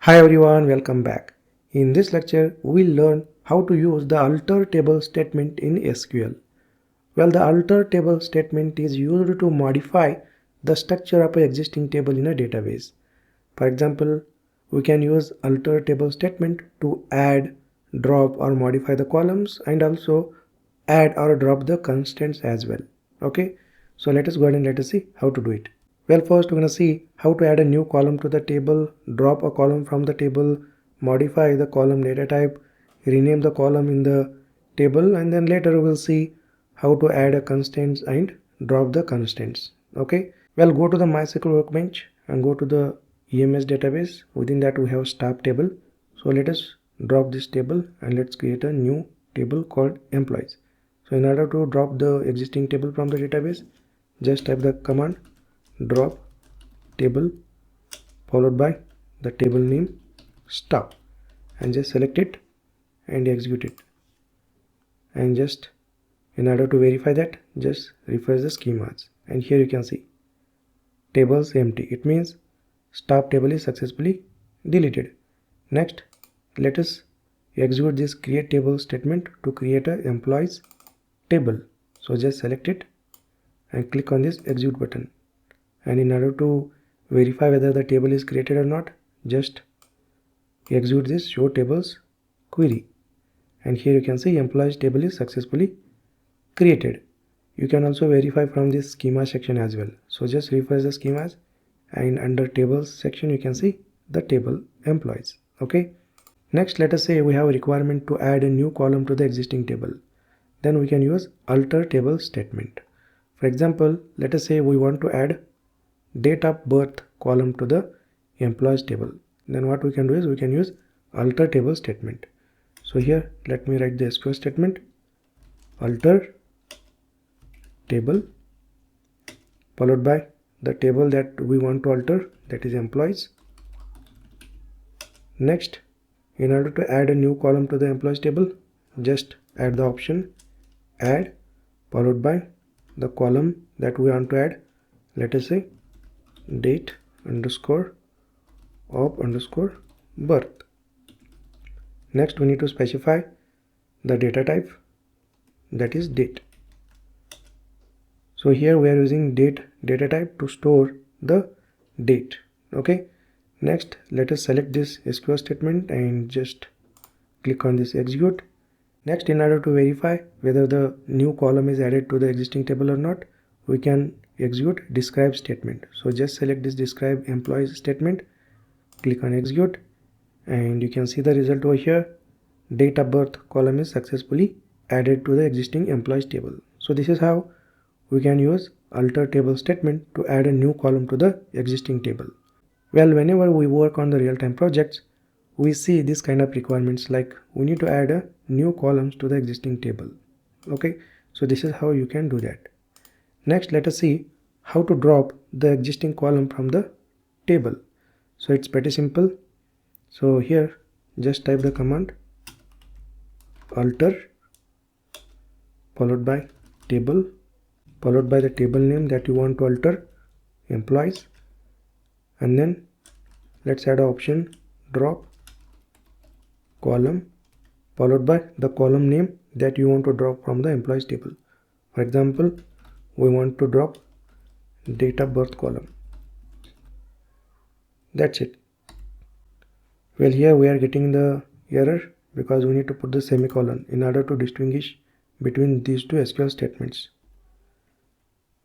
Hi everyone, welcome back. In this lecture, we'll learn how to use the alter table statement in SQL. Well, the alter table statement is used to modify the structure of an existing table in a database. For example, we can use alter table statement to add, drop or modify the columns and also add or drop the constraints as well. Okay, so let us go ahead and let us see how to do it. Well, first we're going to see how to add a new column to the table, drop a column from the table, modify the column data type, rename the column in the table, and then later we'll see how to add a constraints and drop the constraints. Okay, well, go to the MySQL workbench and go to the EMS database. Within that we have staff table. So let us drop this table and let's create a new table called employees. So in order to drop the existing table from the database, just type the command drop table followed by the table name staff and just select it and execute it. And just in order to verify that, just refresh the schemas, and here you can see tables empty. It means staff table is successfully deleted. Next, let us execute this create table statement to create a employees table. So just select it and click on this execute button. And in order to verify whether the table is created or not, just execute this show tables query, and here you can see employees table is successfully created. You can also verify from this schema section as well. So just refresh the schemas and under tables section you can see the table employees. Okay, next let us say we have a requirement to add a new column to the existing table. Then we can use alter table statement. For example, let us say we want to add date of birth column to the employees table. Then what we can do is we can use alter table statement. So here let me write the SQL statement alter table followed by the table that we want to alter, that is employees. Next, in order to add a new column to the employees table, just add the option add followed by the column that we want to add. Let us say date underscore of underscore birth. Next we need to specify the data type, that is date. So here we are using date data type to store the date. Okay, next let us select this SQL statement and just click on this execute. Next, in order to verify whether the new column is added to the existing table or not, we can execute describe statement. So just select this describe employees statement, click on execute, and you can see the result over here. Date of birth column is successfully added to the existing employees table. So this is how we can use alter table statement to add a new column to the existing table. Well, whenever we work on the real-time projects, we see this kind of requirements, like we need to add a new columns to the existing table. Okay, so this is how you can do that. Next, let us see how to drop the existing column from the table. So it's pretty simple. So here just type the command alter followed by table followed by the table name that you want to alter, employees, and then let's add an option drop column followed by the column name that you want to drop from the employees table. For example, we want to drop date of birth column. That's it. Well, here we are getting the error because we need to put the semicolon in order to distinguish between these two SQL statements.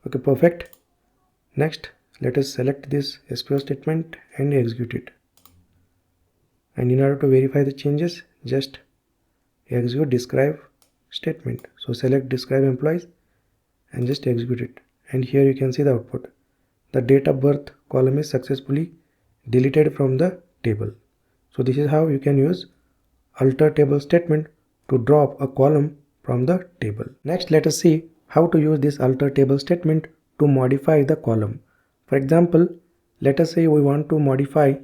Okay, perfect. Next, let us select this SQL statement and execute it. And in order to verify the changes, just execute describe statement. So select describe employees and just execute it. And here you can see the output. The date of birth column is successfully deleted from the table. So this is how you can use alter table statement to drop a column from the table. Next, let us see how to use this alter table statement to modify the column. For example, let us say we want to modify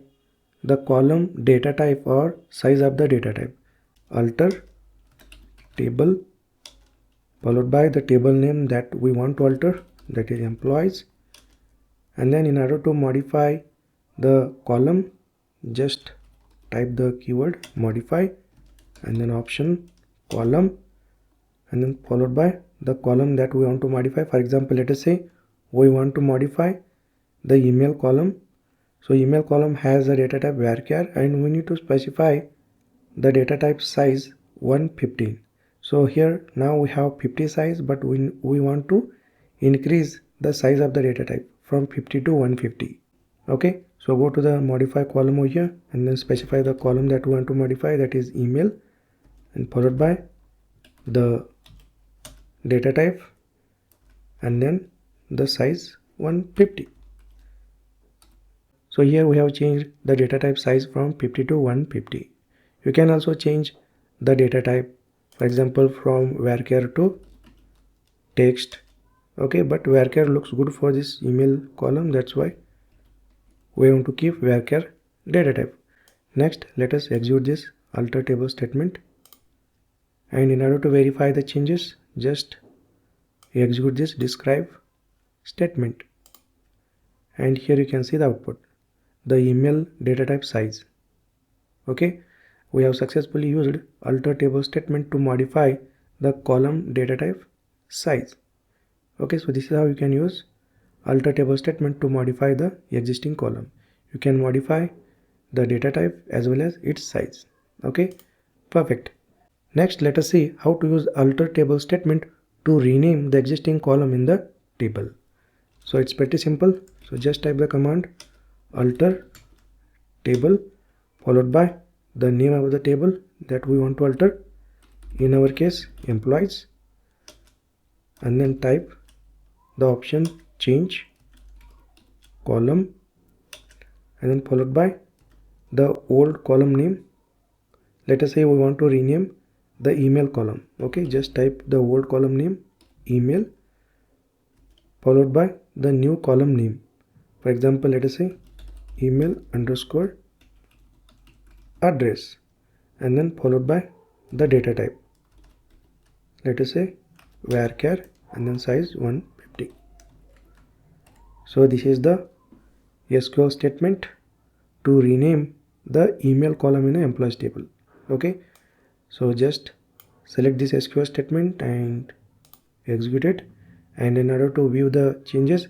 the column data type or size of the data type. Alter table followed by the table name that we want to alter, that is employees, and then in order to modify the column, just type the keyword modify and then option column, and then followed by the column that we want to modify. For example, let us say we want to modify the email column. So email column has a data type varchar, and we need to specify the data type size 115. So here now we have 50 size, but we want to increase the size of the data type from 50 to 150. Okay, so go to the modify column over here and then specify the column that we want to modify, that is email, and followed by the data type and then the size 150. So here we have changed the data type size from 50 to 150. You can also change the data type, for example, from varchar to text. Okay, but varchar looks good for this email column, that's why we want to keep varchar data type. Next, let us execute this alter table statement, and in order to verify the changes, just execute this describe statement, and here you can see the output, the email data type size. Okay, we have successfully used alter table statement to modify the column data type size. Okay, so this is how you can use alter table statement to modify the existing column. You can modify the data type as well as its size. Okay, perfect. Next, let us see how to use alter table statement to rename the existing column in the table. So it's pretty simple. So just type the command alter table followed by the name of the table that we want to alter, in our case employees, and then type the option change column, and then followed by the old column name. Let us say we want to rename the email column. Okay, just type the old column name email followed by the new column name. For example, let us say email underscore address, and then followed by the data type. Let us say varchar and then size 150. So this is the SQL statement to rename the email column in an employees table. Okay, so just select this SQL statement and execute it, and in order to view the changes,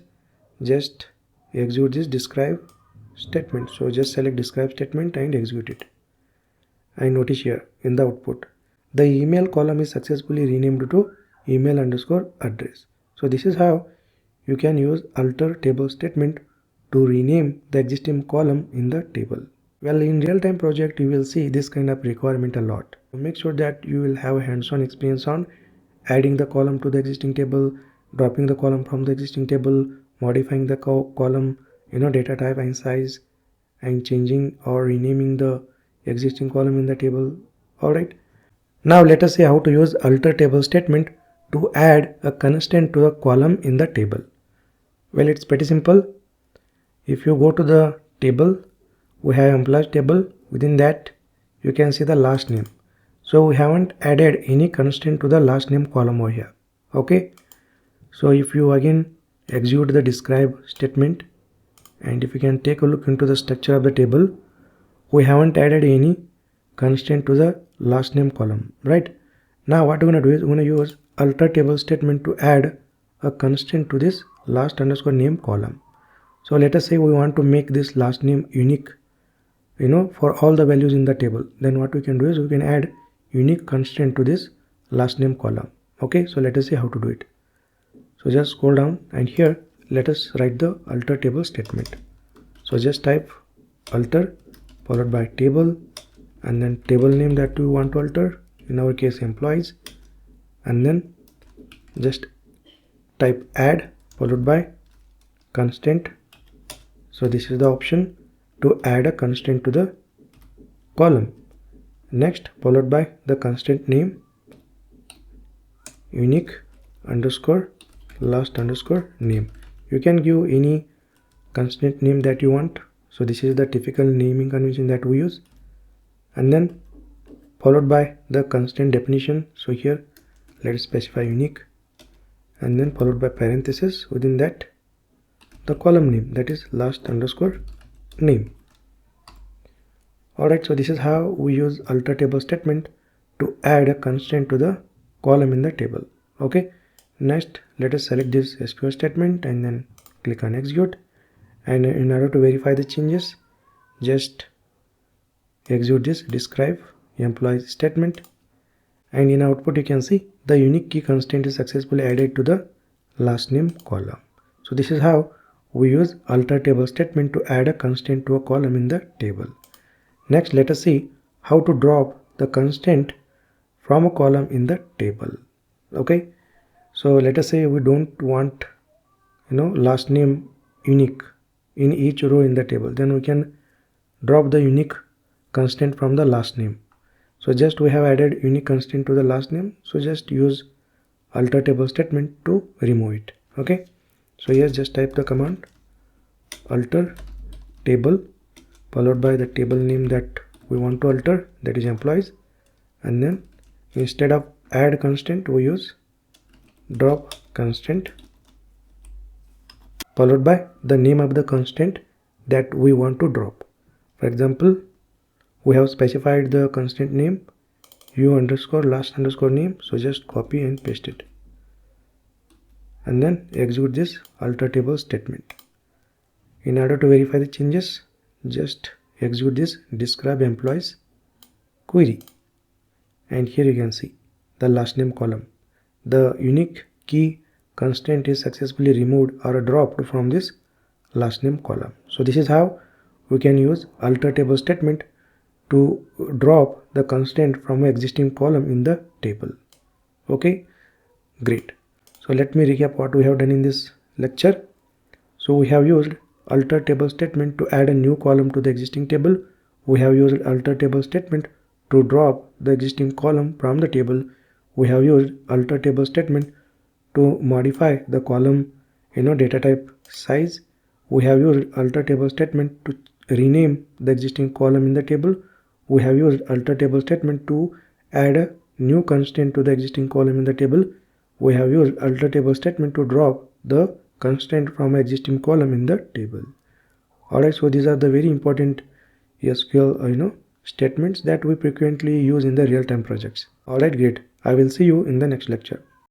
just execute this describe statement. So just select describe statement and execute it, and notice here in the output the email column is successfully renamed to email underscore address. So this is how you can use alter table statement to rename the existing column in the table. Well, in real-time project you will see this kind of requirement a lot. Make sure that you will have a hands-on experience on adding the column to the existing table, dropping the column from the existing table, modifying the column data type and size, and changing or renaming the existing column in the table. Alright, now let us see how to use alter table statement to add a constraint to the column in the table. Well, it's pretty simple. If you go to the table, we have employees table. Within that you can see the last name. So we haven't added any constraint to the last name column over here. Okay, so if you again execute the describe statement, and if you can take a look into the structure of the table, we haven't added any constraint to the last name column, right? Now what we're going to do is we're going to use alter table statement to add a constraint to this last underscore name column. So let us say we want to make this last name unique for all the values in the table. Then what we can do is we can add unique constraint to this last name column. Okay, so let us see how to do it. So just scroll down, and here let us write the alter table statement. So just type alter followed by table, and then table name that we want to alter, in our case employees, and then just type add followed by constraint. So this is the option to add a constraint to the column. Next, followed by the constraint name unique underscore last underscore name. You can give any constraint name that you want. So this is the typical naming convention that we use, and then followed by the constraint definition. So here let's specify unique, and then followed by parenthesis, within that the column name, that is last underscore name. Alright, so this is how we use alter table statement to add a constraint to the column in the table. Okay, next let us select this SQL statement and then click on execute. And in order to verify the changes, just execute this describe employees statement, and in output you can see the unique key constraint is successfully added to the last name column. So this is how we use alter table statement to add a constraint to a column in the table. Next, let us see how to drop the constraint from a column in the table. Okay, so let us say we don't want last name unique in each row in the table, then we can drop the unique constraint from the last name. So just we have added unique constraint to the last name, so just use alter table statement to remove it. Okay, so here just type the command alter table followed by the table name that we want to alter, that is employees, and then instead of add constraint we use drop constraint followed by the name of the constraint that we want to drop. For example, we have specified the constraint name u underscore last underscore name, so just copy and paste it and then execute this alter table statement. In order to verify the changes, just execute this describe employees query, and here you can see the last name column, the unique key constraint is successfully removed or dropped from this last name column. So this is how we can use alter table statement to drop the constraint from an existing column in the table. Okay, great. So let me recap what we have done in this lecture. So we have used alter table statement to add a new column to the existing table. We have used alter table statement to drop the existing column from the table. We have used alter table statement to modify the column data type size. We have used alter table statement to rename the existing column in the table. We have used alter table statement to add a new constraint to the existing column in the table. We have used alter table statement to drop the constraint from existing column in the table. Alright, so these are the very important SQL statements that we frequently use in the real-time projects. Alright, great. I will see you in the next lecture.